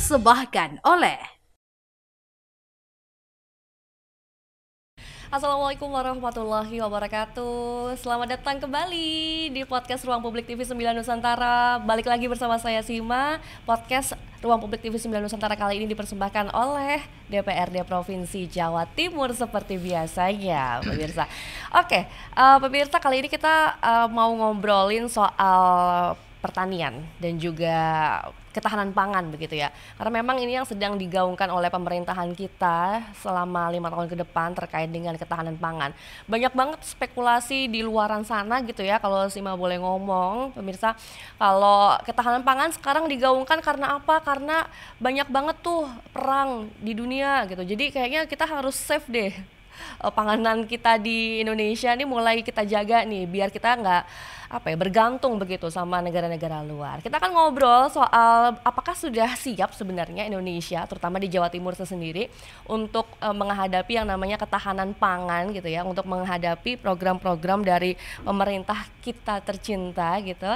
dipersembahkan oleh Assalamualaikum warahmatullahi wabarakatuh. Selamat datang kembali di podcast Ruang Publik TV 9 Nusantara. Balik lagi bersama saya Sima. Podcast Ruang Publik TV 9 Nusantara kali ini dipersembahkan oleh DPRD Provinsi Jawa Timur seperti biasanya, pemirsa. Oke, pemirsa, kali ini kita mau ngobrolin soal pertanian dan juga ketahanan pangan begitu ya, karena memang ini yang sedang digaungkan oleh pemerintahan kita selama 5 tahun ke depan terkait dengan ketahanan pangan. Banyak banget spekulasi di luaran sana gitu ya, kalau Sima boleh ngomong pemirsa, kalau ketahanan pangan sekarang digaungkan karena apa? Karena banyak banget tuh perang di dunia gitu, jadi kayaknya kita harus save deh panganan kita di Indonesia nih, mulai kita jaga nih biar kita nggak bergantung begitu sama negara-negara luar. Kita akan ngobrol soal apakah sudah siap sebenarnya Indonesia, terutama di Jawa Timur sendiri, untuk menghadapi yang namanya ketahanan pangan gitu ya, untuk menghadapi program-program dari pemerintah kita tercinta gitu.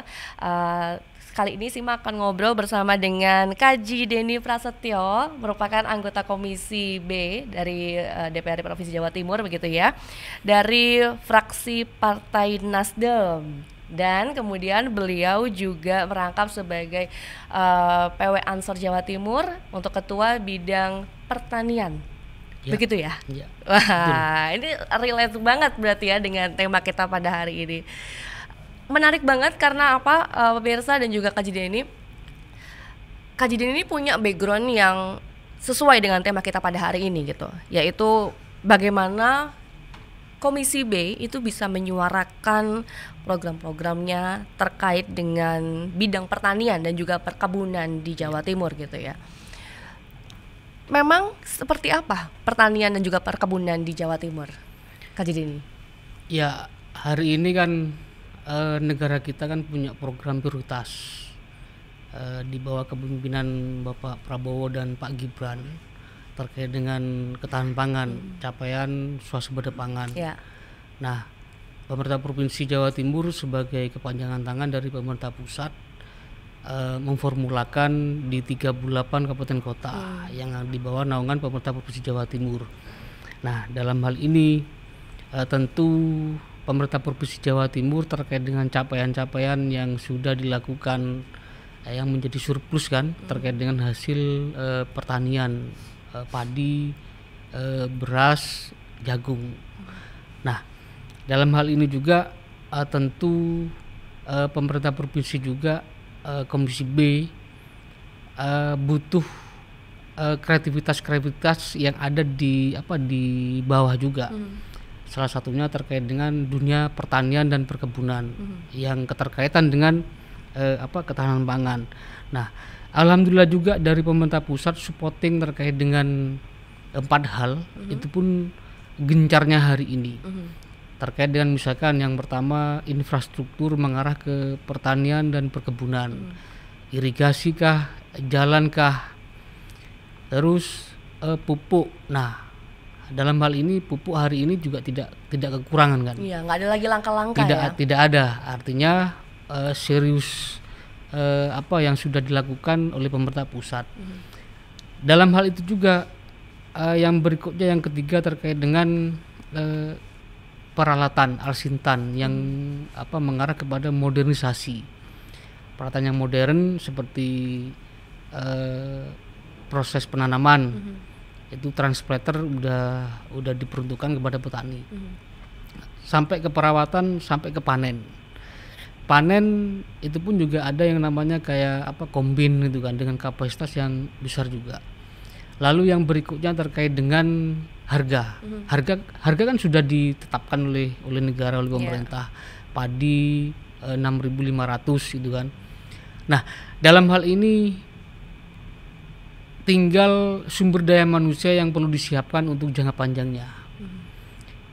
Kali ini Sima akan ngobrol bersama dengan Kaji Deni Prasetyo, merupakan anggota Komisi B dari DPRD Provinsi Jawa Timur begitu ya, dari fraksi Partai Nasdem. Dan kemudian beliau juga merangkap sebagai PW Ansor Jawa Timur untuk Ketua Bidang Pertanian. Ya, begitu ya? Ya. Wah, ini relate banget berarti ya dengan tema kita pada hari ini. Menarik banget karena apa, pemirsa dan juga Kak Jideni ini punya background yang sesuai dengan tema kita pada hari ini gitu, yaitu bagaimana Komisi B itu bisa menyuarakan program-programnya terkait dengan bidang pertanian dan juga perkebunan di Jawa Timur gitu ya. Memang seperti apa pertanian dan juga perkebunan di Jawa Timur, Kak Jideni? Ya, hari ini kan negara kita kan punya program prioritas di bawah kepemimpinan Bapak Prabowo dan Pak Gibran terkait dengan ketahanan pangan, capaian swasembada pangan. Ya. Nah, pemerintah Provinsi Jawa Timur sebagai kepanjangan tangan dari pemerintah pusat memformulakan di 38 kabupaten kota yang di bawah naungan pemerintah Provinsi Jawa Timur. Nah, dalam hal ini tentu pemerintah Provinsi Jawa Timur terkait dengan capaian-capaian yang sudah dilakukan yang menjadi surplus kan terkait dengan hasil pertanian padi, beras, jagung. Nah, dalam hal ini juga tentu pemerintah provinsi juga Komisi B butuh kreativitas yang ada di bawah juga. Salah satunya terkait dengan dunia pertanian dan perkebunan yang keterkaitan dengan ketahanan pangan. Nah, alhamdulillah juga dari pemerintah pusat supporting terkait dengan 4 hal itu pun gencarnya hari ini. Terkait dengan misalkan yang pertama infrastruktur mengarah ke pertanian dan perkebunan, irigasi kah, jalan kah, terus pupuk. Nah, dalam hal ini pupuk hari ini juga tidak kekurangan kan? Iya, nggak ada lagi langkah-langkah ya? Tidak ada. Artinya serius yang sudah dilakukan oleh pemerintah pusat. Dalam hal itu juga yang berikutnya, yang ketiga terkait dengan peralatan Alsintan yang mengarah kepada modernisasi. Peralatan yang modern seperti proses penanaman. Itu transplanter udah diperuntukkan kepada petani. Sampai ke perawatan, sampai ke panen. Panen itu pun juga ada yang namanya kayak kombin gitu kan, dengan kapasitas yang besar juga. Lalu yang berikutnya terkait dengan harga. Harga kan sudah ditetapkan oleh negara, oleh pemerintah. Padi 6.500 gitu kan. Nah, dalam hal ini tinggal sumber daya manusia yang perlu disiapkan untuk jangka panjangnya.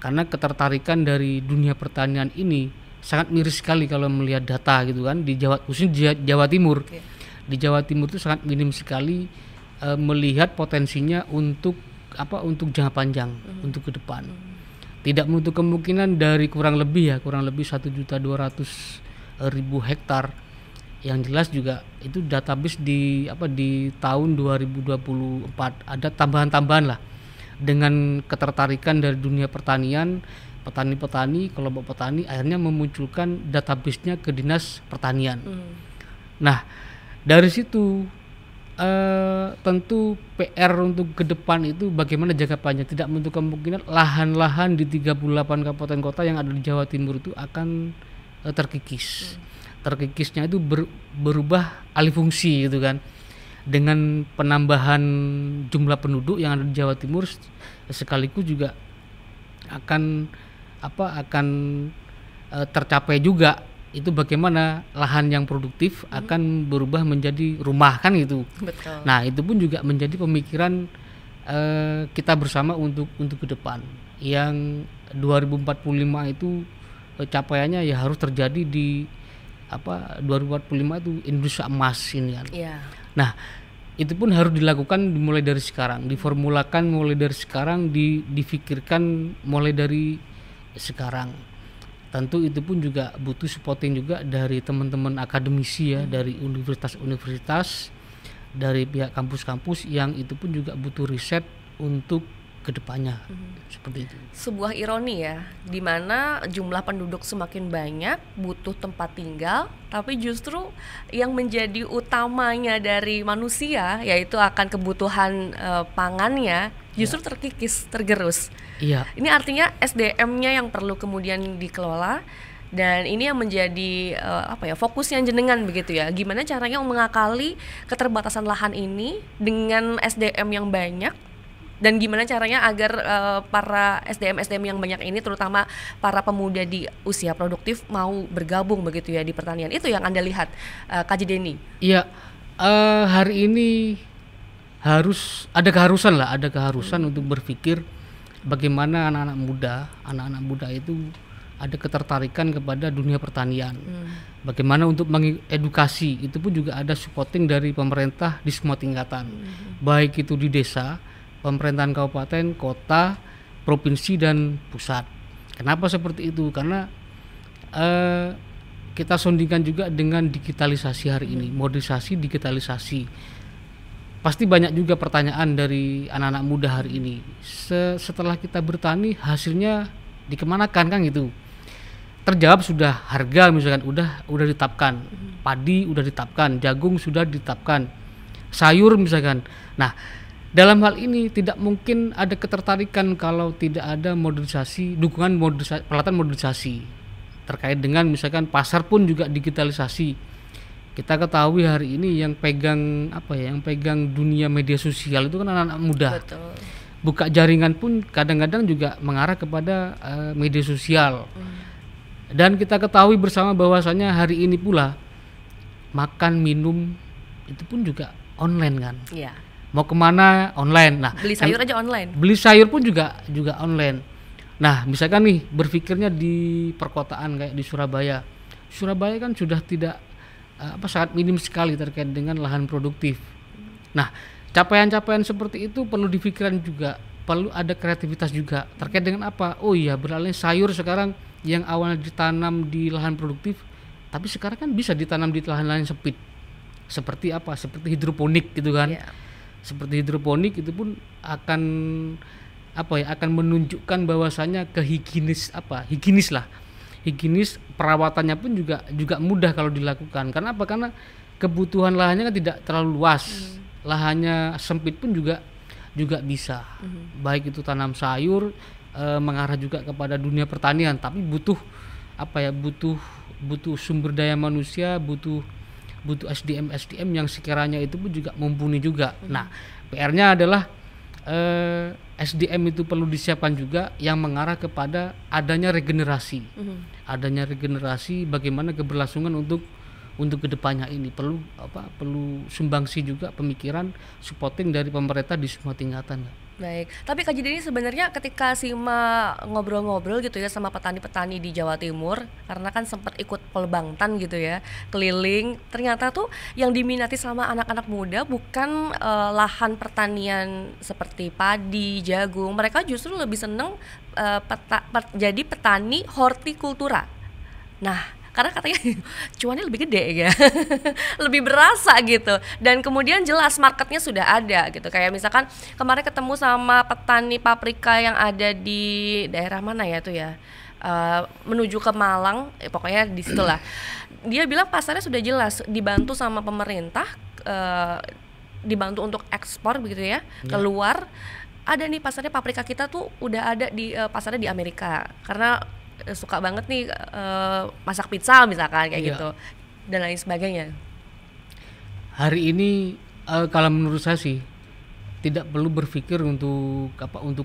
Karena ketertarikan dari dunia pertanian ini sangat miris sekali kalau melihat data gitu kan di Jawa Timur. Di Jawa Timur itu sangat minim sekali melihat potensinya untuk jangka panjang, untuk ke depan. Tidak menutup kemungkinan dari kurang lebih 1.200.000 hektar Yang jelas juga itu database di tahun 2024 ada tambahan-tambahan lah dengan ketertarikan dari dunia pertanian, petani-petani, kelompok petani akhirnya memunculkan database-nya ke Dinas Pertanian. Nah, dari situ tentu PR untuk ke depan itu bagaimana jangka panjang, tidak menutup kemungkinan lahan-lahan di 38 kabupaten kota yang ada di Jawa Timur itu akan terkikis. Terkikisnya itu berubah alih fungsi gitu kan, dengan penambahan jumlah penduduk yang ada di Jawa Timur sekaligus juga akan tercapai juga itu bagaimana lahan yang produktif akan berubah menjadi rumah kan gitu. Betul. Nah itu pun juga menjadi pemikiran kita bersama untuk ke depan yang 2045 itu capaiannya ya harus terjadi di 2045 itu Indonesia emas ini kan. Nah itu pun harus dilakukan mulai dari sekarang, diformulakan mulai dari sekarang, difikirkan mulai dari sekarang. Tentu itu pun juga butuh supporting juga dari teman-teman akademisi ya, dari universitas-universitas, dari pihak kampus-kampus yang itu pun juga butuh riset untuk kedepannya. Seperti itu. Sebuah ironi ya, di mana jumlah penduduk semakin banyak, butuh tempat tinggal, tapi justru yang menjadi utamanya dari manusia, yaitu akan kebutuhan pangannya, justru terkikis, tergerus. Iya. Ini artinya SDM-nya yang perlu kemudian dikelola, dan ini yang menjadi fokusnya jenengan begitu ya. Gimana caranya mengakali keterbatasan lahan ini dengan SDM yang banyak, dan gimana caranya agar para SDM yang banyak ini, terutama para pemuda di usia produktif, mau bergabung begitu ya di pertanian. Itu yang Anda lihat, Kak Deni. Iya, hari ini ada keharusan untuk berpikir bagaimana anak-anak muda itu ada ketertarikan kepada dunia pertanian. Bagaimana untuk mengedukasi, itu pun juga ada supporting dari pemerintah di semua tingkatan. Baik itu di desa, pemerintahan kabupaten, kota, provinsi dan pusat. Kenapa seperti itu? Karena kita sondingkan juga dengan digitalisasi hari ini, modernisasi, digitalisasi. Pasti banyak juga pertanyaan dari anak-anak muda hari ini. Setelah kita bertani, hasilnya dikemanakan kan gitu? Terjawab sudah, harga misalkan udah ditetapkan, padi udah ditetapkan, jagung sudah ditetapkan, sayur misalkan. Nah, dalam hal ini tidak mungkin ada ketertarikan kalau tidak ada modernisasi, dukungan peralatan modernisasi terkait dengan misalkan pasar pun juga digitalisasi. Kita ketahui hari ini yang pegang dunia media sosial itu kan anak-anak muda. Betul. Buka jaringan pun kadang-kadang juga mengarah kepada media sosial. Dan kita ketahui bersama bahwasanya hari ini pula makan minum itu pun juga online kan. Iya. Mau kemana online. Nah, beli sayur aja online. Beli sayur pun juga online. Nah, misalkan nih berpikirnya di perkotaan kayak di Surabaya. Surabaya kan sudah tidak sangat minim sekali terkait dengan lahan produktif. Nah, capaian-capaian seperti itu perlu dipikirkan juga, perlu ada kreativitas juga terkait dengan apa? Oh iya, beralih sayur sekarang yang awalnya ditanam di lahan produktif, tapi sekarang kan bisa ditanam di lahan-lahan sempit. Seperti apa? Seperti hidroponik gitu kan. Yeah. Seperti hidroponik itu pun akan menunjukkan bahwasanya higienis perawatannya pun juga mudah kalau dilakukan. Karena apa? Karena kebutuhan lahannya kan tidak terlalu luas. Lahannya sempit pun juga bisa. Baik itu tanam sayur, mengarah juga kepada dunia pertanian, tapi butuh sumber daya manusia, butuh SDM yang sekiranya itu pun juga mumpuni juga. Nah, PR-nya adalah SDM itu perlu disiapkan juga yang mengarah kepada adanya regenerasi. Adanya regenerasi, bagaimana keberlangsungan untuk kedepannya ini perlu sumbangsi juga pemikiran supporting dari pemerintah di semua tingkatan. Baik, tapi Kak Deni sebenarnya ketika Sima ngobrol-ngobrol gitu ya sama petani-petani di Jawa Timur, karena kan sempat ikut Polbangtan gitu ya, keliling, ternyata tuh yang diminati sama anak-anak muda bukan lahan pertanian seperti padi, jagung, mereka justru lebih seneng jadi petani hortikultura. Nah, karena katanya cuannya lebih gede ya. Lebih berasa gitu. Dan kemudian jelas marketnya sudah ada gitu. Kayak misalkan kemarin ketemu sama petani paprika yang ada di daerah mana ya tuh ya, menuju ke Malang, pokoknya di situlah. Dia bilang pasarnya sudah jelas, dibantu sama pemerintah, dibantu untuk ekspor begitu ya, keluar. Ada nih pasarnya paprika kita tuh udah ada di pasarnya di Amerika, karena suka banget nih masak pizza misalkan kayak gitu dan lain sebagainya. Hari ini kalau menurut saya sih tidak perlu berpikir untuk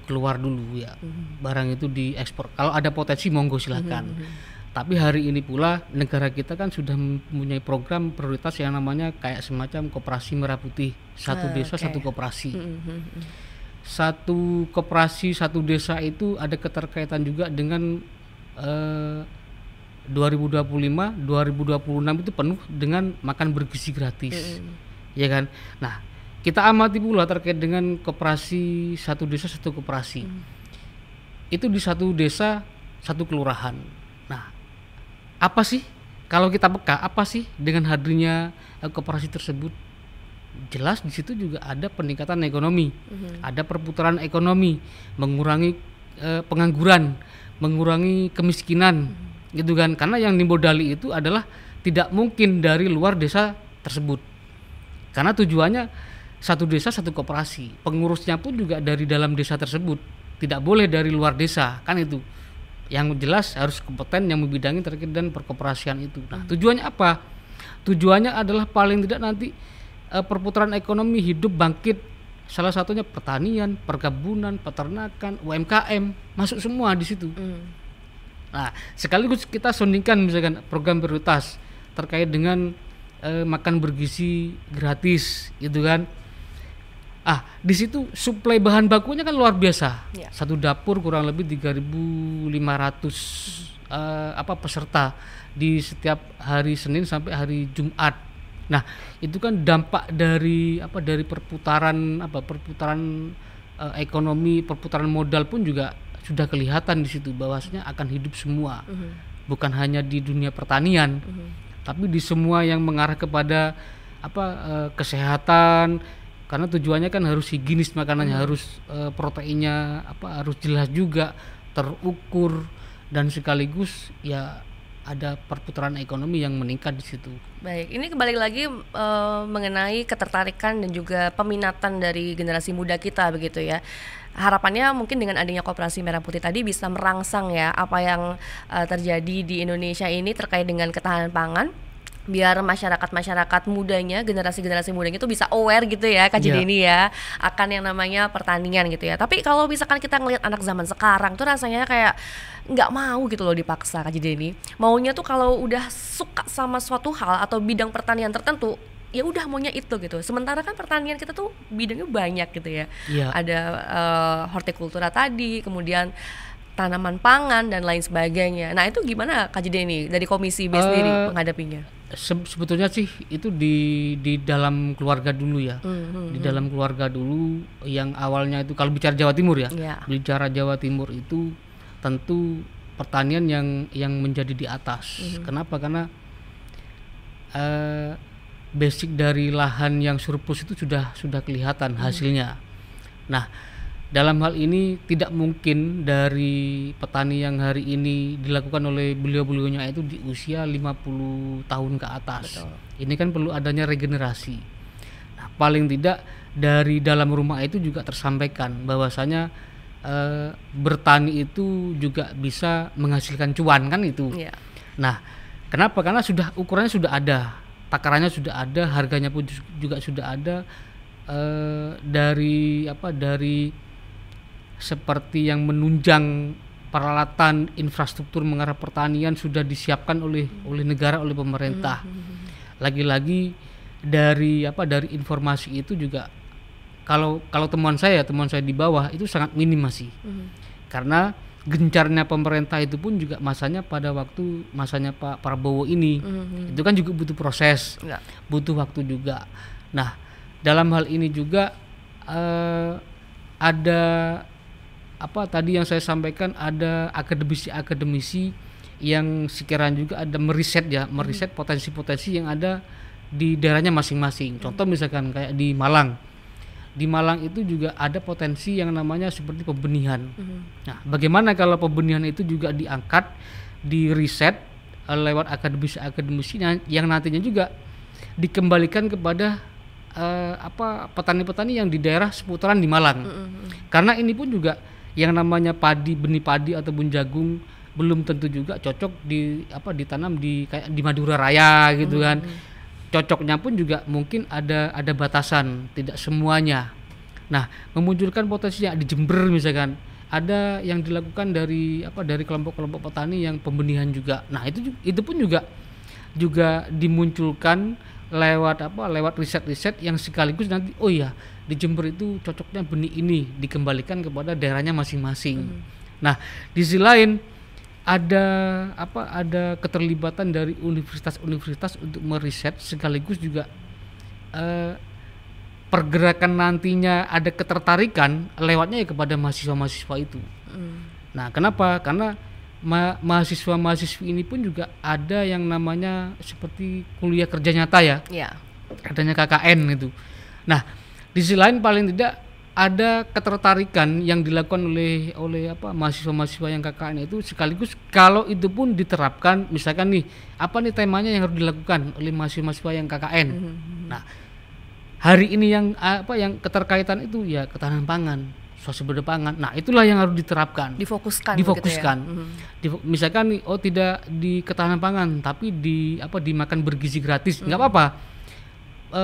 keluar dulu ya. Barang itu diekspor. Kalau ada potensi monggo silakan. Tapi hari ini pula negara kita kan sudah mempunyai program prioritas yang namanya kayak semacam koperasi merah putih, satu desa satu koperasi. Satu koperasi satu desa itu ada keterkaitan juga dengan 2025 2026 itu penuh dengan makan bergizi gratis. Ya kan? Nah, kita amati pula terkait dengan koperasi satu desa satu koperasi. Itu di satu desa satu kelurahan. Nah, apa sih kalau kita peka, apa sih dengan hadirnya koperasi tersebut? Jelas di situ juga ada peningkatan ekonomi, ada perputaran ekonomi, mengurangi pengangguran, mengurangi kemiskinan, gitu kan? Karena yang dimodali itu adalah tidak mungkin dari luar desa tersebut, karena tujuannya satu desa satu koperasi, pengurusnya pun juga dari dalam desa tersebut, tidak boleh dari luar desa, kan itu. Yang jelas harus kompeten yang membidangi terkait dengan perkoperasian itu. Nah, tujuannya apa? Tujuannya adalah paling tidak nanti perputaran ekonomi hidup bangkit, salah satunya pertanian, perkebunan, peternakan, UMKM masuk semua di situ. Nah, sekaligus kita sondingkan misalkan program prioritas terkait dengan makan bergizi gratis, gitu kan? Di situ suplai bahan bakunya kan luar biasa. Satu dapur kurang lebih 3.500 peserta di setiap hari Senin sampai hari Jumat. Nah, itu kan dampak dari perputaran ekonomi, perputaran modal pun juga sudah kelihatan di situ bahwasanya akan hidup semua. Bukan hanya di dunia pertanian, tapi di semua yang mengarah kepada kesehatan, karena tujuannya kan harus higienis makanannya, harus proteinnya harus jelas juga, terukur, dan sekaligus ya ada perputaran ekonomi yang meningkat di situ. Baik, ini kembali lagi mengenai ketertarikan dan juga peminatan dari generasi muda kita begitu ya. Harapannya mungkin dengan adanya Koperasi Merah Putih tadi bisa merangsang ya apa yang terjadi di Indonesia ini terkait dengan ketahanan pangan, biar masyarakat mudanya, generasi mudanya itu bisa aware gitu ya Kak Jideni ya akan yang namanya pertanian gitu ya. Tapi kalau misalkan kita ngelihat anak zaman sekarang tuh rasanya kayak nggak mau gitu loh dipaksa Kak Jideni. Maunya tuh kalau udah suka sama suatu hal atau bidang pertanian tertentu, ya udah maunya itu gitu. Sementara kan pertanian kita tuh bidangnya banyak gitu ya. Ada hortikultura tadi, kemudian tanaman pangan dan lain sebagainya. Nah, itu gimana Kak Jideni dari Komisi B sendiri menghadapinya? Sebetulnya sih itu di dalam keluarga dulu ya. Di dalam keluarga dulu yang awalnya itu kalau bicara Jawa Timur ya. Bicara Jawa Timur itu tentu pertanian yang menjadi di atas. Kenapa? Karena basic dari lahan yang surplus itu sudah kelihatan hasilnya. Nah, dalam hal ini tidak mungkin dari petani yang hari ini dilakukan oleh beliau-beliaunya itu di usia 50 tahun ke atas. Betul. Ini kan perlu adanya regenerasi. Nah, paling tidak dari dalam rumah itu juga tersampaikan bahwasanya bertani itu juga bisa menghasilkan cuan kan itu. Nah, kenapa? Karena ukurannya sudah ada, takarannya sudah ada, harganya pun juga sudah ada, dari seperti yang menunjang peralatan infrastruktur mengarah pertanian sudah disiapkan oleh negara, oleh pemerintah. Lagi-lagi dari informasi itu juga kalau temuan saya di bawah itu sangat minim masih. Karena gencarnya pemerintah itu pun juga masanya Pak Prabowo ini. Itu kan juga butuh proses, butuh waktu juga. Nah, dalam hal ini juga ada tadi yang saya sampaikan, ada akademisi yang sekiranya juga ada meriset potensi-potensi yang ada di daerahnya masing-masing. Contoh misalkan kayak di Malang. Di Malang itu juga ada potensi yang namanya seperti pembenihan. Nah, bagaimana kalau pembenihan itu juga diangkat, diriset lewat akademisi yang nantinya juga dikembalikan kepada petani-petani yang di daerah seputaran di Malang. Karena ini pun juga yang namanya benih padi ataupun jagung belum tentu juga cocok ditanam kayak di Madura Raya gitu kan. Cocoknya pun juga mungkin ada batasan, tidak semuanya. Nah, memunculkan potensinya di Jember misalkan ada yang dilakukan dari kelompok-kelompok petani yang pembenihan juga. Nah, itu pun juga dimunculkan lewat riset-riset yang sekaligus nanti di Jember itu cocoknya benih ini dikembalikan kepada daerahnya masing-masing. Nah, di sisi lain ada keterlibatan dari universitas-universitas untuk meriset sekaligus juga pergerakan nantinya ada ketertarikan lewatnya ya kepada mahasiswa-mahasiswa itu. Nah, kenapa? Karena mahasiswa-mahasiswi ini pun juga ada yang namanya seperti kuliah kerja nyata ya. Adanya KKN itu. Nah, di sisi lain paling tidak ada ketertarikan yang dilakukan oleh mahasiswa-mahasiswa yang KKN itu sekaligus kalau itu pun diterapkan misalkan apa nih temanya yang harus dilakukan oleh mahasiswa-mahasiswa yang KKN. Nah, hari ini yang keterkaitan itu ya ketahanan pangan, swasembada pangan. Nah, itulah yang harus diterapkan. Difokuskan. Gitu ya? Misalkan tidak di ketahanan pangan, tapi di makan bergizi gratis. Nggak apa-apa.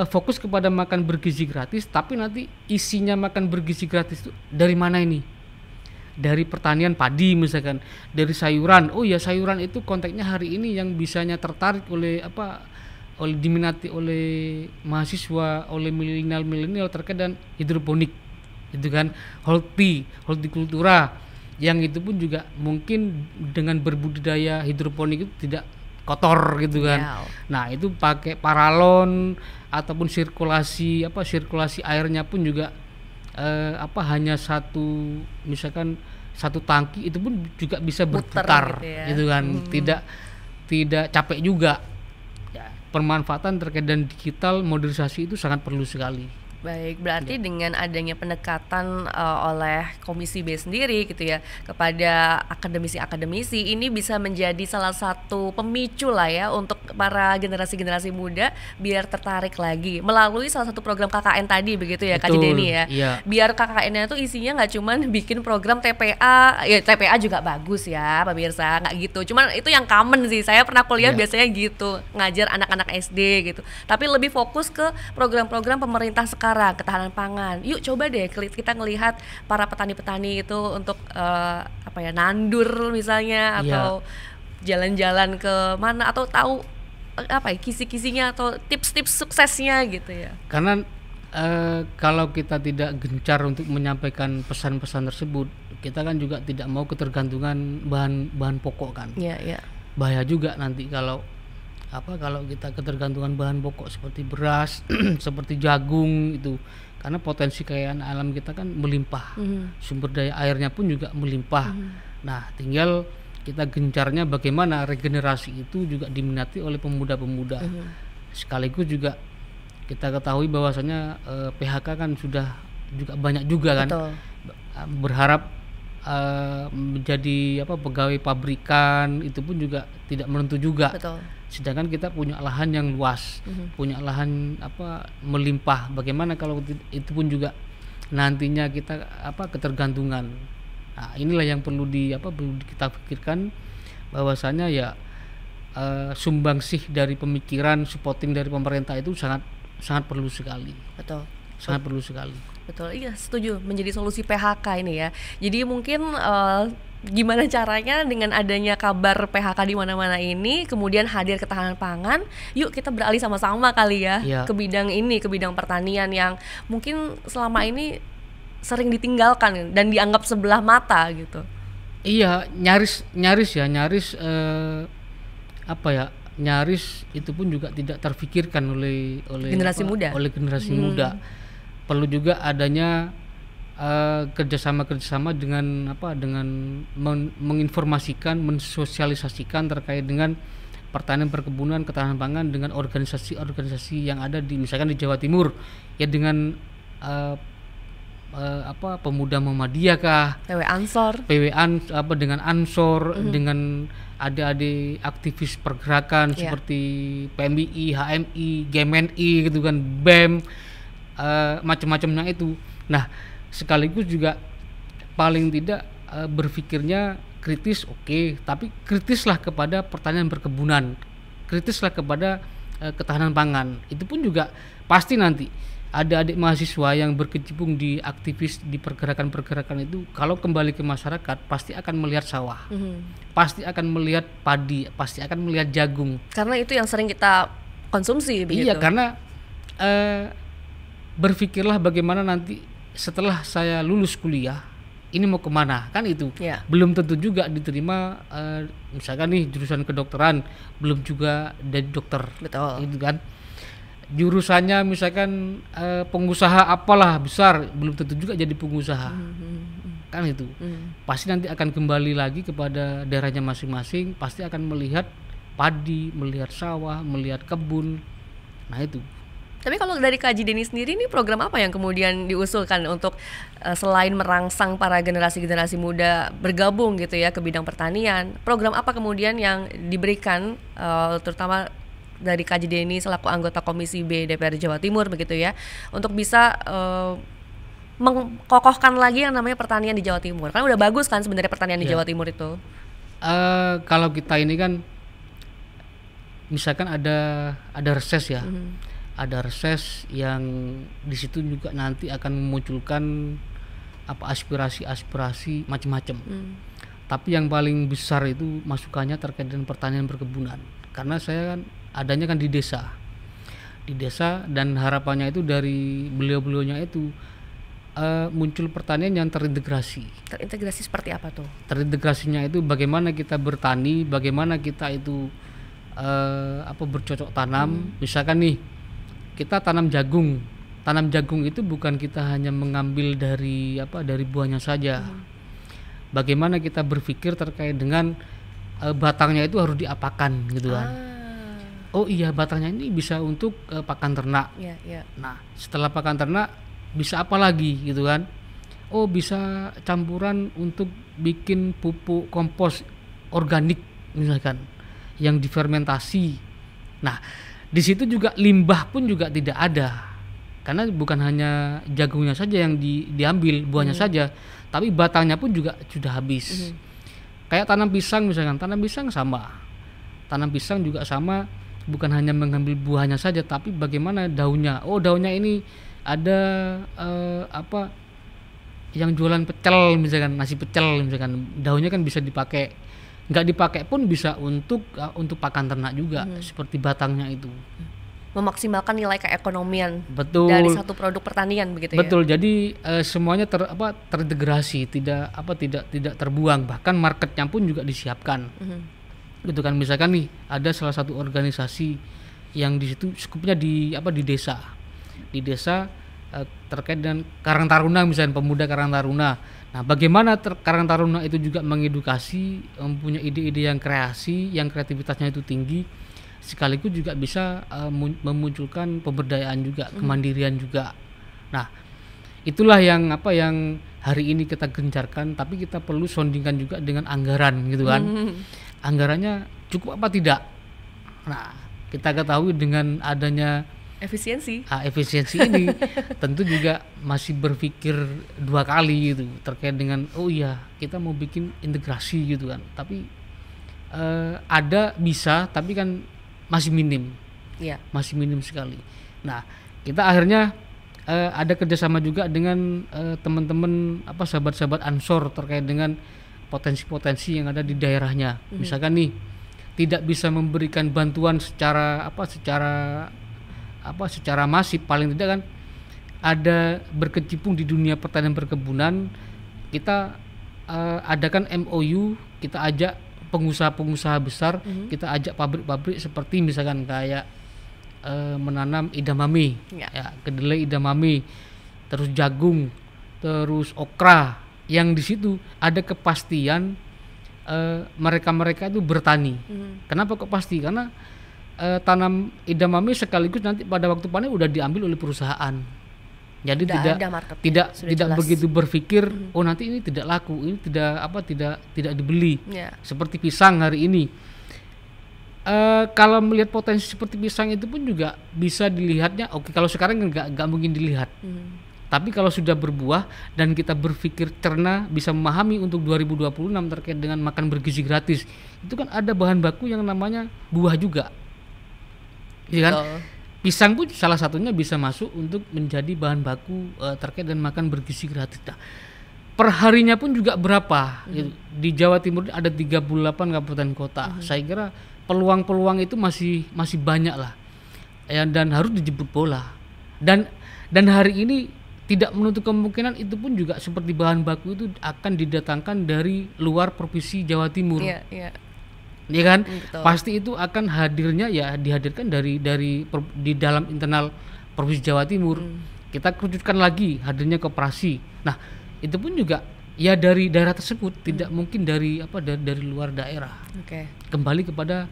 Fokus kepada makan bergizi gratis, tapi nanti isinya makan bergizi gratis itu dari mana ini? Dari pertanian padi misalkan, dari sayuran. Oh ya, sayuran itu konteksnya hari ini yang bisanya tertarik diminati oleh mahasiswa, oleh milenial terkait dengan hidroponik. Itu kan hortikultura yang itu pun juga mungkin dengan berbudidaya hidroponik itu tidak kotor gitu kan. Nah, itu pakai paralon ataupun sirkulasi airnya pun juga hanya misalkan satu tangki itu pun juga bisa berputar gitu kan. Tidak capek juga. Ya, pemanfaatan terkait dengan digital modernisasi itu sangat perlu sekali. Baik, berarti dengan adanya pendekatan oleh Komisi B sendiri gitu ya kepada akademisi-akademisi ini bisa menjadi salah satu pemicu lah ya untuk para generasi-generasi muda biar tertarik lagi melalui salah satu program KKN tadi begitu ya Kak Jideni ya. Iya. Biar KKN-nya tuh isinya nggak cuman bikin program TPA, ya TPA juga bagus ya pemirsa, nggak gitu. Cuman itu yang common sih, saya pernah kuliah biasanya gitu, ngajar anak-anak SD gitu. Tapi lebih fokus ke program-program pemerintah sekarang, ketahanan pangan. Yuk coba deh kita ngelihat para petani-petani itu untuk nandur misalnya atau jalan-jalan ke mana atau tahu kisi-kisinya atau tips-tips suksesnya gitu ya. Karena kalau kita tidak gencar untuk menyampaikan pesan-pesan tersebut, kita kan juga tidak mau ketergantungan bahan pokok kan. Bahaya juga nanti kalau kita ketergantungan bahan pokok seperti beras, seperti jagung itu, karena potensi kekayaan alam kita kan melimpah, sumber daya airnya pun juga melimpah. Nah, tinggal kita gencarnya bagaimana regenerasi itu juga diminati oleh pemuda-pemuda. Sekaligus juga kita ketahui bahwasanya PHK kan sudah juga banyak juga kan. Betul. Berharap menjadi pegawai pabrikan itu pun juga tidak menentu juga. Betul. Sedangkan kita punya lahan yang luas, punya lahan melimpah. Bagaimana kalau itu pun juga nantinya kita ketergantungan. Nah, inilah yang perlu kita pikirkan bahwasanya ya sumbangsih dari pemikiran, supporting dari pemerintah itu sangat perlu sekali. Betul. Sangat perlu sekali. Betul, iya setuju, menjadi solusi PHK ini ya. Jadi mungkin gimana caranya dengan adanya kabar PHK di mana-mana ini, kemudian hadir ketahanan pangan, yuk kita beralih sama-sama kali ya ke bidang ini, ke bidang pertanian yang mungkin selama ini sering ditinggalkan dan dianggap sebelah mata gitu. Iya, nyaris itu pun juga tidak terfikirkan oleh generasi muda. Oleh generasi muda. Perlu juga adanya kerjasama dengan menginformasikan, mensosialisasikan terkait dengan pertanian, perkebunan, ketahanan pangan dengan organisasi-organisasi yang ada di misalkan di Jawa Timur ya, dengan pemuda Muhammadiyah kah, dengan Ansor, dengan adik-adik aktivis pergerakan seperti PMI, HMI, GMNI gitu kan, BEM, macam-macamnya itu. Nah, sekaligus juga paling tidak berpikirnya kritis, tapi kritislah kepada pertanian perkebunan, kritislah kepada ketahanan pangan. Itu pun juga pasti nanti adik-adik mahasiswa yang berkecimpung di aktivis di pergerakan-pergerakan itu kalau kembali ke masyarakat pasti akan melihat sawah, pasti akan melihat padi, pasti akan melihat jagung. Karena itu yang sering kita konsumsi begitu. Iya, karena berpikirlah bagaimana nanti setelah saya lulus kuliah ini mau kemana, kan itu belum tentu juga diterima. Misalkan nih jurusan kedokteran belum juga jadi dokter, betul, gitu kan. Jurusannya misalkan pengusaha apalah besar, belum tentu juga jadi pengusaha, kan itu. Pasti nanti akan kembali lagi kepada daerahnya masing-masing, pasti akan melihat padi, melihat sawah, melihat kebun. Nah itu. Tapi kalau dari Kak Denny sendiri, ini program apa yang kemudian diusulkan untuk selain merangsang para generasi-generasi muda bergabung gitu ya ke bidang pertanian? Program apa kemudian yang diberikan terutama dari Kak Denny selaku anggota Komisi B DPR Jawa Timur begitu ya, untuk bisa mengkokohkan lagi yang namanya pertanian di Jawa Timur? Kan udah bagus kan sebenarnya pertanian di Jawa Timur itu. Kalau kita ini kan misalkan ada reses ya. Ada reses yang di situ juga nanti akan memunculkan aspirasi-aspirasi macam-macam. Tapi yang paling besar itu masukannya terkait dengan pertanian perkebunan. Karena saya kan adanya kan di desa. Di desa, dan harapannya itu dari beliau-beliaunya itu muncul pertanian yang terintegrasi. Terintegrasi seperti apa tuh? Terintegrasinya itu bagaimana kita bertani, bagaimana kita itu bercocok tanam. Misalkan nih kita tanam jagung. Tanam jagung itu bukan kita hanya mengambil dari buahnya saja. Bagaimana kita berpikir terkait dengan batangnya itu harus diapakan gitu kan. Oh iya, batangnya ini bisa untuk pakan ternak. Nah, setelah pakan ternak bisa apa lagi gitu kan. Oh, bisa campuran untuk bikin pupuk kompos organik misalkan yang difermentasi. Nah, di situ juga limbah pun juga tidak ada, karena bukan hanya jagungnya saja yang diambil, buahnya saja, tapi batangnya pun juga sudah habis. Kayak tanam pisang misalkan, tanam pisang juga sama, bukan hanya mengambil buahnya saja, tapi bagaimana daunnya. Oh, daunnya ini ada yang jualan pecel misalkan, nasi pecel misalkan, daunnya kan bisa dipakai. Nggak dipakai pun bisa untuk pakan ternak juga, seperti batangnya itu. Memaksimalkan nilai keekonomian betul dari satu produk pertanian begitu. Betul, jadi semuanya terintegrasi, tidak terbuang, bahkan marketnya pun juga disiapkan. Gitu kan, misalkan nih ada salah satu organisasi yang di situ skupnya di desa. Di desa terkait dengan Karang Taruna misalnya, pemuda Karang Taruna. Nah, bagaimana Karang Taruna itu juga mengedukasi, mempunyai ide-ide yang kreativitasnya itu tinggi, sekaligus juga bisa memunculkan pemberdayaan juga, kemandirian juga. Nah, itulah yang hari ini kita gencarkan, tapi kita perlu sondingkan juga dengan anggaran gitu kan. Anggarannya cukup apa tidak? Nah, kita ketahui dengan adanya efisiensi ini tentu juga masih berpikir dua kali gitu terkait dengan kita mau bikin integrasi gitu kan, tapi ada bisa, tapi kan masih minim, masih minim sekali. Nah, kita akhirnya ada kerjasama juga dengan teman-teman sahabat-sahabat Ansor terkait dengan potensi-potensi yang ada di daerahnya. Misalkan nih tidak bisa memberikan bantuan secara masif, paling tidak kan ada berkecimpung di dunia pertanian perkebunan, kita adakan MOU, kita ajak pengusaha-pengusaha besar, kita ajak pabrik-pabrik seperti misalkan kayak menanam edamame, kedelai edamame, terus jagung, terus okra, yang di situ ada kepastian mereka itu bertani. Kenapa kok pasti? Karena tanam edamame sekaligus nanti pada waktu panen udah diambil oleh perusahaan. Jadi tidak begitu berpikir oh nanti ini tidak laku, ini tidak dibeli. Seperti pisang hari ini. Kalau melihat potensi seperti pisang itu pun juga bisa dilihatnya. Oke, kalau sekarang nggak mungkin dilihat. Tapi kalau sudah berbuah dan kita berpikir cerna, bisa memahami untuk 2026 terkait dengan makan bergizi gratis, itu kan ada bahan baku yang namanya buah juga, ya kan? Pisang pun salah satunya bisa masuk untuk menjadi bahan baku terkait dengan makan bergizi gratis. Nah, perharinya pun juga berapa? Di Jawa Timur ada 38 kabupaten kota. Saya kira peluang-peluang itu masih banyak lah, ya, dan harus dijemput bola. Dan hari ini tidak menutup kemungkinan itu pun juga seperti bahan baku itu akan didatangkan dari luar provinsi Jawa Timur. Iya kan? Betul. Pasti itu akan hadirnya ya dihadirkan dari di dalam internal provinsi Jawa Timur. Kita kerucutkan lagi hadirnya koperasi. Nah, itu pun juga ya dari daerah tersebut, tidak mungkin dari luar daerah. Kembali kepada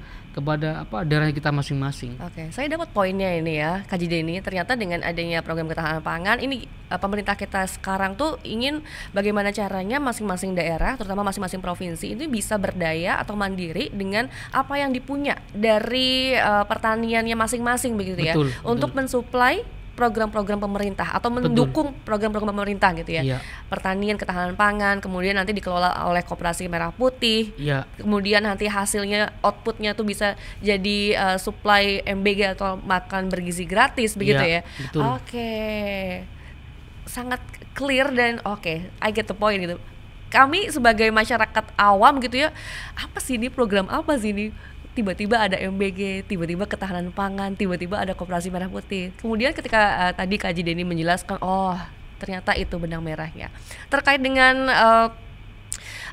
daerah kita masing-masing. Saya dapat poinnya ini ya, Kak Jideni. Ternyata dengan adanya program ketahanan pangan ini pemerintah kita sekarang tuh ingin bagaimana caranya masing-masing daerah, terutama masing-masing provinsi ini bisa berdaya atau mandiri dengan apa yang dipunya dari pertaniannya masing-masing begitu ya, untuk mensuplai program-program pemerintah atau mendukung program-program pemerintah gitu ya. Pertanian ketahanan pangan, kemudian nanti dikelola oleh Koperasi Merah Putih. Kemudian nanti hasilnya, outputnya tuh bisa jadi supply MBG atau makan bergizi gratis begitu ya. Sangat clear dan I get the point gitu. Kami sebagai masyarakat awam gitu ya, apa sih ini, program apa sih ini? Tiba-tiba ada MBG, tiba-tiba ketahanan pangan, tiba-tiba ada Koperasi Merah Putih. Kemudian ketika tadi Kak Jideni menjelaskan, oh ternyata itu benang merahnya. Terkait dengan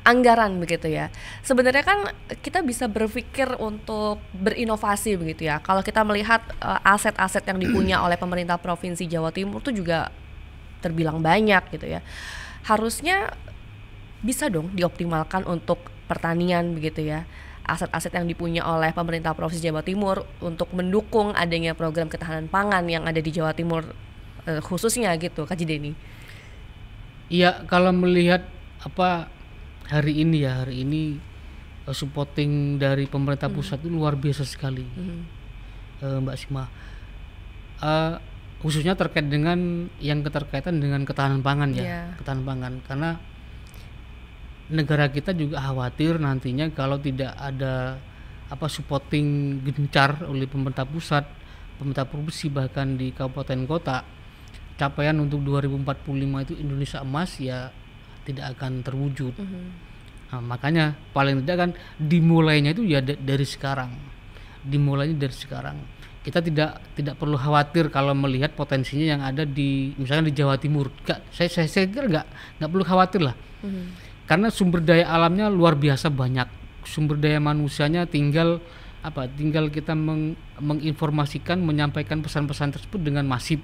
anggaran begitu ya. Sebenarnya kan kita bisa berpikir untuk berinovasi begitu ya. Kalau kita melihat aset-aset yang dipunya oleh pemerintah Provinsi Jawa Timur itu juga terbilang banyak gitu ya. Harusnya bisa dong dioptimalkan untuk pertanian begitu ya. Aset-aset yang dipunya oleh pemerintah Provinsi Jawa Timur untuk mendukung adanya program ketahanan pangan yang ada di Jawa Timur khususnya gitu, Kak Jideni. Iya, kalau melihat hari ini supporting dari pemerintah pusat itu luar biasa sekali, Mbak Sima. Khususnya terkait dengan yang keterkaitan dengan ketahanan pangan ya, ketahanan pangan, karena negara kita juga khawatir nantinya kalau tidak ada supporting gencar oleh pemerintah pusat, pemerintah provinsi, bahkan di kabupaten kota, capaian untuk 2045 itu Indonesia emas ya tidak akan terwujud. Nah, makanya paling tidak kan dimulainya itu ya dari sekarang. Kita tidak perlu khawatir kalau melihat potensinya yang ada di misalnya di Jawa Timur. Saya kira nggak perlu khawatir lah. Karena sumber daya alamnya luar biasa banyak, sumber daya manusianya tinggal kita menginformasikan, menyampaikan pesan-pesan tersebut dengan masif.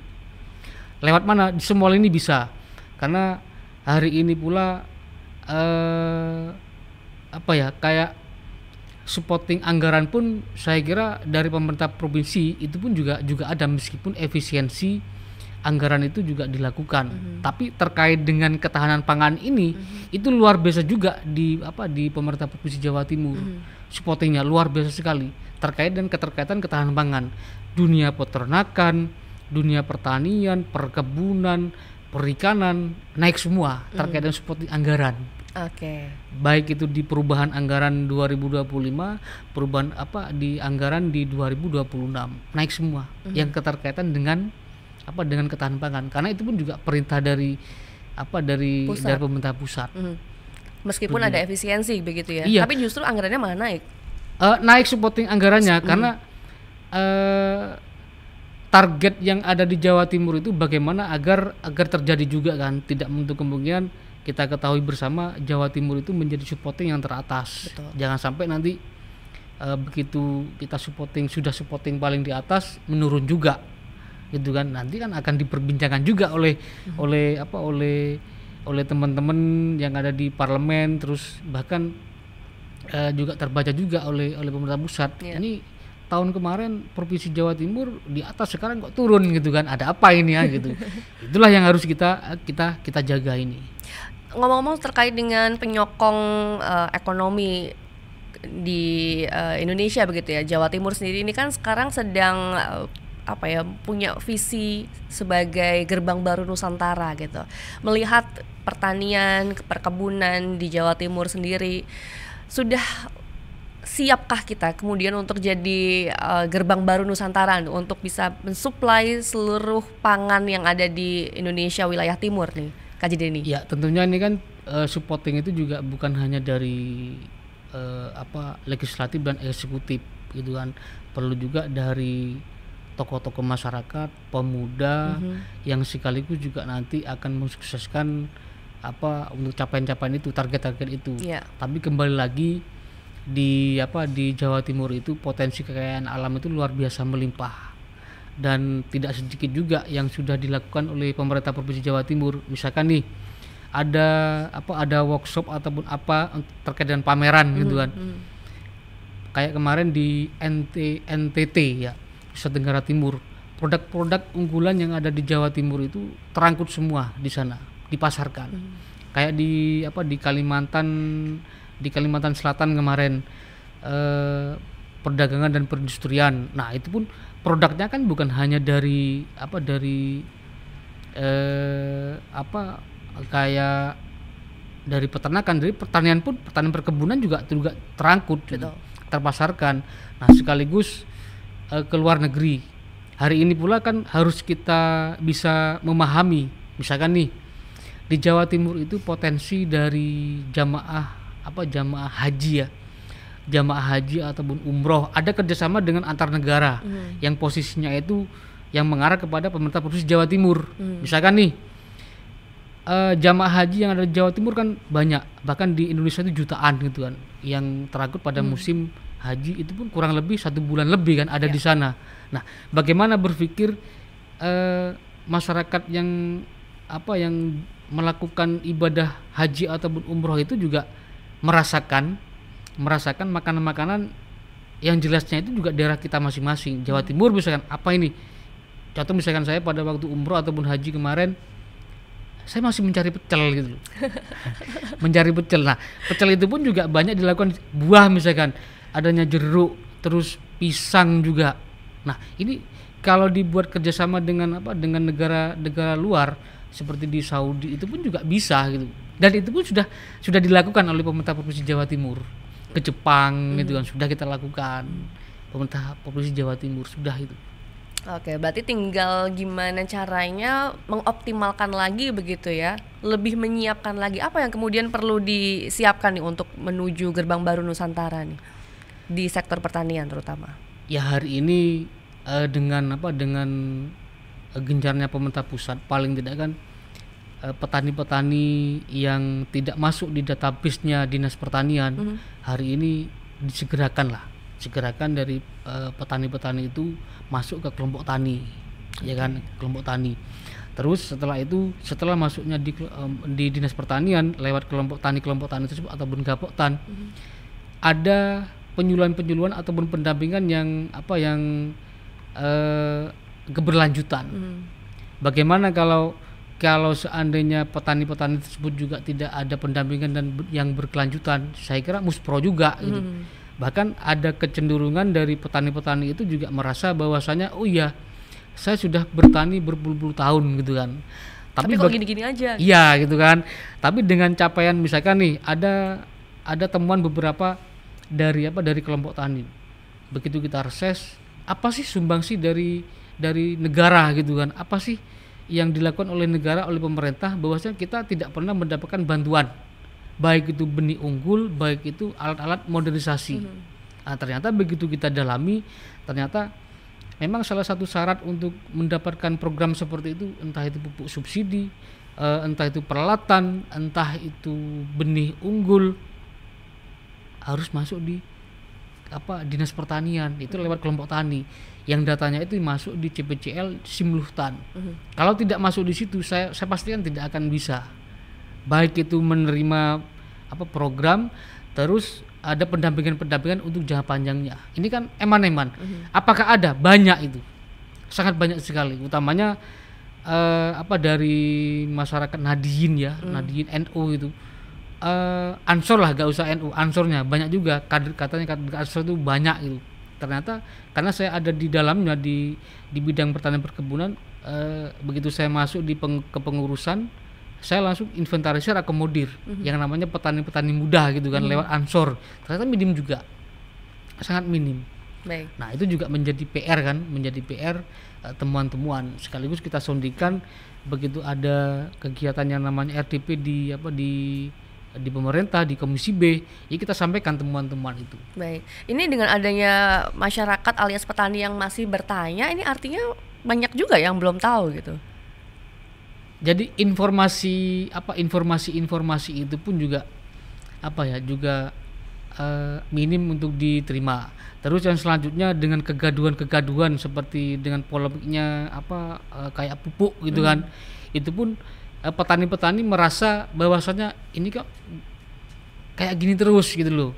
Lewat mana? Di semua ini bisa. Karena hari ini pula kayak supporting anggaran pun saya kira dari pemerintah provinsi itu pun juga ada, meskipun efisiensi anggaran itu juga dilakukan. Tapi terkait dengan ketahanan pangan ini itu luar biasa juga di pemerintah Provinsi Jawa Timur. Supportingnya luar biasa sekali terkait dengan keterkaitan ketahanan pangan, dunia peternakan, dunia pertanian, perkebunan, perikanan, naik semua terkait dengan supporting anggaran. Baik itu di perubahan anggaran 2025, perubahan di anggaran di 2026, naik semua yang keterkaitan dengan ketahanan pangan, karena itu pun juga perintah dari pemerintah pusat. Meskipun ada efisiensi begitu ya, tapi justru anggarannya malah naik. Naik supporting anggarannya karena target yang ada di Jawa Timur itu bagaimana agar terjadi juga kan, tidak menutup kemungkinan kita ketahui bersama Jawa Timur itu menjadi supporting yang teratas. Jangan sampai nanti begitu kita sudah supporting paling di atas menurun juga. Gitu kan, nanti kan akan diperbincangkan juga oleh oleh teman-teman yang ada di parlemen, terus bahkan juga terbaca juga oleh pemerintah pusat. Ini tahun kemarin Provinsi Jawa Timur di atas, sekarang kok turun gitu kan, ada apa ini ya gitu. Itulah yang harus kita jaga ini. Ngomong-ngomong terkait dengan penyokong ekonomi di Indonesia begitu ya, Jawa Timur sendiri ini kan sekarang sedang punya visi sebagai gerbang baru Nusantara gitu. Melihat pertanian, perkebunan di Jawa Timur sendiri, sudah siapkah kita kemudian untuk jadi gerbang baru Nusantara untuk bisa mensuplai seluruh pangan yang ada di Indonesia wilayah timur nih, Kak Denny? Ya, tentunya ini kan supporting itu juga bukan hanya dari legislatif dan eksekutif gitu kan, perlu juga dari tokoh-tokoh masyarakat, pemuda yang sekaligus juga nanti akan mensukseskan untuk capaian-capaian itu, target-target itu. Tapi kembali lagi di Jawa Timur itu potensi kekayaan alam itu luar biasa melimpah, dan tidak sedikit juga yang sudah dilakukan oleh pemerintah Provinsi Jawa Timur. Misalkan nih ada workshop ataupun terkait dengan pameran gitu kan. Kayak kemarin di NTT ya, Nusa Tenggara Timur, produk-produk unggulan yang ada di Jawa Timur itu terangkut semua di sana, dipasarkan. Kayak di Kalimantan Selatan kemarin, perdagangan dan perindustrian. Nah, itu pun produknya kan bukan hanya kayak dari peternakan, dari pertanian pun, pertanian perkebunan juga terangkut, terpasarkan. Nah, sekaligus ke luar negeri. Hari ini pula kan harus kita bisa memahami, misalkan nih di Jawa Timur itu potensi dari jamaah haji ya, jamaah haji ataupun umroh, ada kerjasama dengan antar negara yang posisinya itu yang mengarah kepada pemerintah Provinsi Jawa Timur. Misalkan nih jamaah haji yang ada di Jawa Timur kan banyak, bahkan di Indonesia itu jutaan gitu kan, yang terangkut pada musim haji itu pun kurang lebih 1 bulan lebih kan ada di sana. Nah, bagaimana berpikir masyarakat yang melakukan ibadah haji ataupun umroh itu juga merasakan makanan-makanan yang jelasnya itu juga daerah kita masing-masing. Jawa Timur misalkan contoh misalkan saya pada waktu umroh ataupun haji kemarin, saya masih mencari pecel gitu loh. Mencari pecel. Nah, pecel itu pun juga banyak dilakukan buah, misalkan adanya jeruk, terus pisang juga. Nah, ini kalau dibuat kerjasama dengan negara luar seperti di Saudi, itu pun juga bisa gitu. Dan itu pun sudah dilakukan oleh pemerintah Provinsi Jawa Timur. Ke Jepang gitu kan sudah kita lakukan. Pemerintah Provinsi Jawa Timur sudah itu. Oke, berarti tinggal gimana caranya mengoptimalkan lagi begitu ya, lebih menyiapkan lagi. Apa yang kemudian perlu disiapkan nih untuk menuju gerbang baru Nusantara nih di sektor pertanian terutama? Ya, hari ini dengan gencarnya pemerintah pusat, paling tidak kan petani-petani yang tidak masuk di database-nya Dinas Pertanian hari ini disegerakan dari petani-petani itu masuk ke kelompok tani, ya kan, kelompok tani. Terus setelah masuknya di Dinas Pertanian lewat kelompok tani tersebut ataupun Gapoktan, ada penyuluhan ataupun pendampingan yang keberlanjutan. Bagaimana kalau seandainya petani-petani tersebut juga tidak ada pendampingan dan yang berkelanjutan, saya kira muspro juga gitu. Bahkan ada kecenderungan dari petani-petani itu juga merasa bahwasanya, oh iya, saya sudah bertani berpuluh-puluh tahun gitu kan. Tapi kok gini-gini aja? Iya gitu kan. Tapi dengan capaian misalkan nih ada temuan beberapa dari kelompok tani. Begitu kita reses, apa sih sumbangsi dari negara gitu kan? Apa sih yang dilakukan oleh negara, oleh pemerintah, bahwasanya kita tidak pernah mendapatkan bantuan, baik itu benih unggul, baik itu alat-alat modernisasi. Nah, ternyata begitu kita dalami, ternyata memang salah satu syarat untuk mendapatkan program seperti itu, entah itu pupuk subsidi, entah itu peralatan, entah itu benih unggul, harus masuk di Dinas Pertanian, itu lewat kelompok tani yang datanya itu masuk di CPCL Simluhtan. Kalau tidak masuk di situ, saya pastikan tidak akan bisa baik itu menerima program, terus ada pendampingan untuk jangka panjangnya. Ini kan eman-eman. Apakah ada? Banyak itu, sangat banyak sekali. Utamanya dari masyarakat Nahdiyin ya, Nahdiyin NU itu. Ansor lah, gak usah NU, Ansornya banyak juga. Katanya kader Ansor itu banyak itu. Ternyata karena saya ada di dalamnya di bidang pertanian perkebunan, begitu saya masuk di kepengurusan, saya langsung inventarisir, akomodir yang namanya petani-petani muda gitu kan, lewat Ansor. Ternyata minim juga, sangat minim. Baik. Nah itu juga menjadi PR kan, temuan-temuan. Sekaligus kita sondikan begitu ada kegiatan yang namanya RTP di pemerintah, di Komisi B, ya kita sampaikan temuan-temuan itu. Baik, ini dengan adanya masyarakat alias petani yang masih bertanya, ini artinya banyak juga yang belum tahu gitu. Jadi informasi itu pun juga minim untuk diterima. Terus yang selanjutnya dengan kegaduhan seperti dengan polemiknya kayak pupuk gitu kan, itu pun petani-petani merasa bahwasanya ini kok kayak gini terus gitu loh.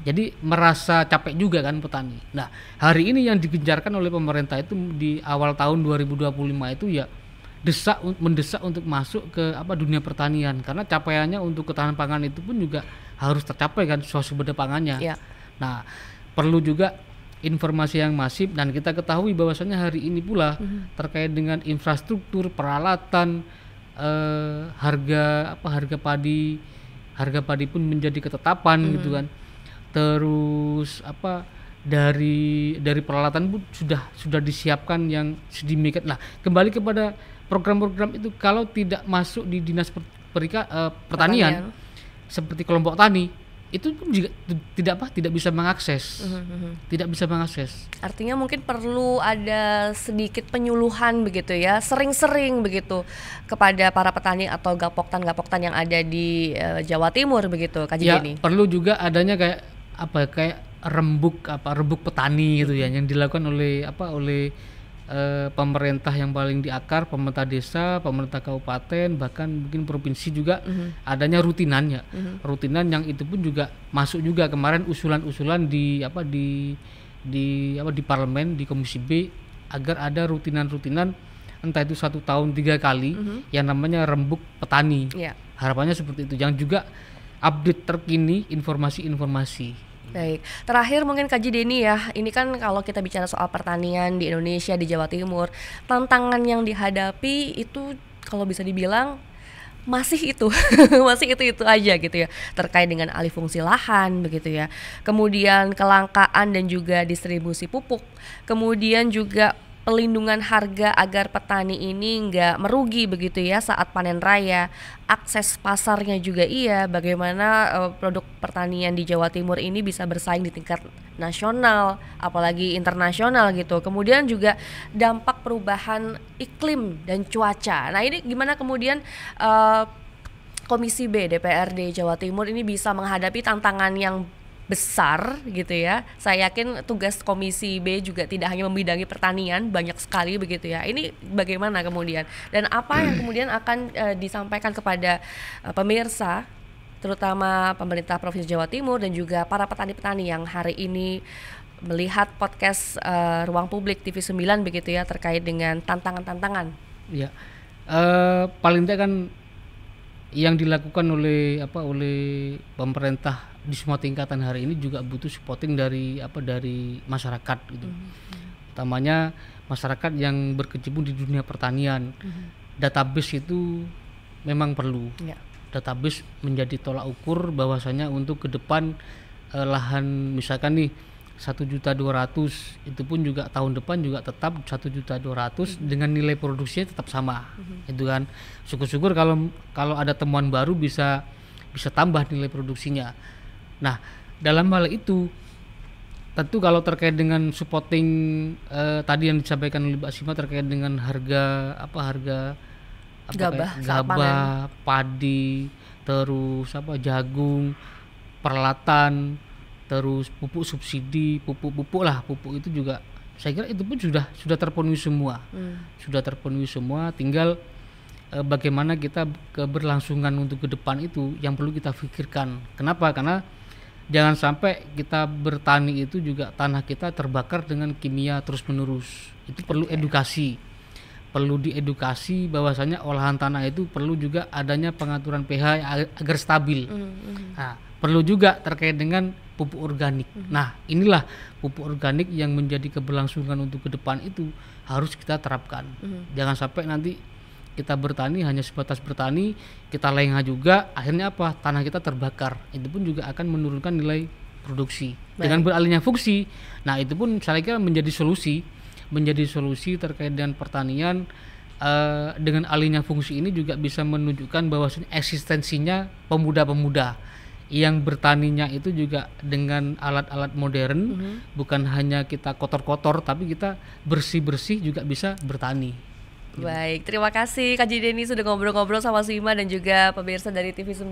Jadi merasa capek juga kan petani. Nah, hari ini yang digencarkan oleh pemerintah itu di awal tahun 2025 itu ya mendesak untuk masuk ke dunia pertanian, karena capaiannya untuk ketahanan pangan itu pun juga harus tercapai kan, sumber pangannya. Ya. Nah, perlu juga informasi yang masif, dan kita ketahui bahwasanya hari ini pula terkait dengan infrastruktur, peralatan, harga padi pun menjadi ketetapan gitu kan. Terus dari peralatan pun sudah disiapkan yang sedemikian. Nah, kembali kepada program-program itu, kalau tidak masuk di dinas pertanian seperti kelompok tani, itu pun juga tidak bisa mengakses. Tidak bisa mengakses. Artinya mungkin perlu ada sedikit penyuluhan begitu ya, sering-sering begitu kepada para petani atau gapoktan yang ada di Jawa Timur begitu, Kak Jenny. Ya, perlu juga adanya kayak rembuk petani gitu ya, yang dilakukan oleh pemerintah yang paling di akar, pemerintah desa, pemerintah kabupaten, bahkan mungkin provinsi juga adanya rutinan yang itu pun juga masuk juga kemarin usulan di parlemen, di Komisi B, agar ada rutinan entah itu 1 tahun 3 kali yang namanya rembuk petani. Harapannya seperti itu, yang juga update terkini informasi. Baik, terakhir mungkin Kak Jenny ya, ini kan kalau kita bicara soal pertanian di Indonesia, di Jawa Timur, tantangan yang dihadapi itu kalau bisa dibilang masih itu aja gitu ya, terkait dengan alih fungsi lahan begitu ya, kemudian kelangkaan dan juga distribusi pupuk, kemudian juga pelindungan harga agar petani ini nggak merugi begitu ya saat panen raya, akses pasarnya juga bagaimana produk pertanian di Jawa Timur ini bisa bersaing di tingkat nasional apalagi internasional gitu. Kemudian juga dampak perubahan iklim dan cuaca. Nah, ini gimana kemudian Komisi B DPRD Jawa Timur ini bisa menghadapi tantangan yang besar gitu ya. Saya yakin tugas Komisi B juga tidak hanya membidangi pertanian, banyak sekali begitu ya. Ini bagaimana kemudian, dan apa yang kemudian akan disampaikan kepada pemirsa, terutama pemerintah Provinsi Jawa Timur dan juga para petani-petani yang hari ini melihat podcast Ruang Publik TV 9 begitu ya, terkait dengan tantangan-tantangan. Ya, paling tidak kan yang dilakukan oleh pemerintah di semua tingkatan hari ini juga butuh supporting dari masyarakat gitu. Utamanya masyarakat yang berkecimpung di dunia pertanian. Database itu memang perlu. Database menjadi tolak ukur bahwasanya untuk ke depan lahan misalkan nih 1.200.000, itu pun juga tahun depan juga tetap 1.200.000 dengan nilai produksinya tetap sama. Itu kan syukur-syukur kalau ada temuan baru bisa tambah nilai produksinya. Nah, dalam hal itu tentu kalau terkait dengan supporting tadi yang disampaikan oleh Mbak Sima terkait dengan harga gabah, padi, terus jagung, peralatan, terus pupuk subsidi, pupuk itu juga saya kira itu pun sudah terpenuhi semua. Sudah terpenuhi semua, tinggal bagaimana kita keberlangsungan untuk ke depan itu yang perlu kita pikirkan. Kenapa? Karena jangan sampai kita bertani itu juga tanah kita terbakar dengan kimia terus-menerus. Itu perlu edukasi. Perlu diedukasi bahwasanya olahan tanah itu perlu juga adanya pengaturan pH agar stabil. Nah, perlu juga terkait dengan pupuk organik. Nah, inilah pupuk organik yang menjadi keberlangsungan untuk ke depan itu harus kita terapkan. Jangan sampai nanti kita bertani hanya sebatas bertani, kita lengah juga, akhirnya apa? Tanah kita terbakar. Itu pun juga akan menurunkan nilai produksi. Dengan beralihnya fungsi, nah itu pun saya kira menjadi solusi terkait dengan pertanian. Dengan alihnya fungsi ini juga bisa menunjukkan bahwa eksistensinya pemuda-pemuda yang bertaninya itu juga dengan alat-alat modern, bukan hanya kita kotor-kotor, tapi kita bersih-bersih juga bisa bertani. Baik, terima kasih Kak Denny sudah ngobrol-ngobrol sama Sima dan juga pemirsa dari TV9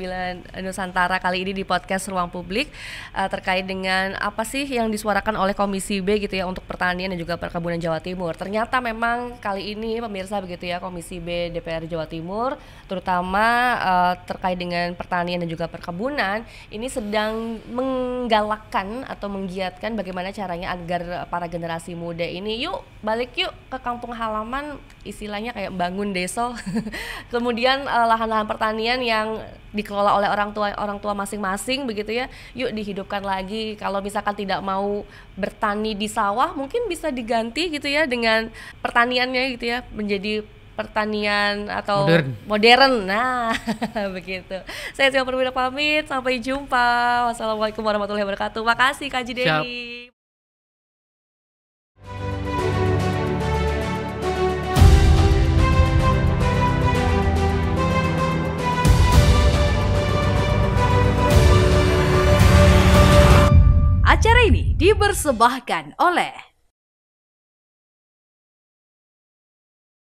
Nusantara kali ini di podcast Ruang Publik terkait dengan apa sih yang disuarakan oleh Komisi B gitu ya untuk pertanian dan juga perkebunan Jawa Timur. Ternyata memang kali ini pemirsa begitu ya, Komisi B DPR Jawa Timur terutama terkait dengan pertanian dan juga perkebunan ini sedang menggalakkan atau menggiatkan bagaimana caranya agar para generasi muda ini balik yuk ke kampung halaman, istilahnya kayak bangun desa. Kemudian lahan-lahan pertanian yang dikelola oleh orang tua masing-masing begitu ya, yuk dihidupkan lagi. Kalau misalkan tidak mau bertani di sawah, mungkin bisa diganti gitu ya dengan pertaniannya gitu ya, menjadi pertanian atau modern. Nah, begitu. Saya Sima Perwira pamit, sampai jumpa. Wassalamualaikum warahmatullahi wabarakatuh. Makasih Kak Denny. Acara ini dipersembahkan oleh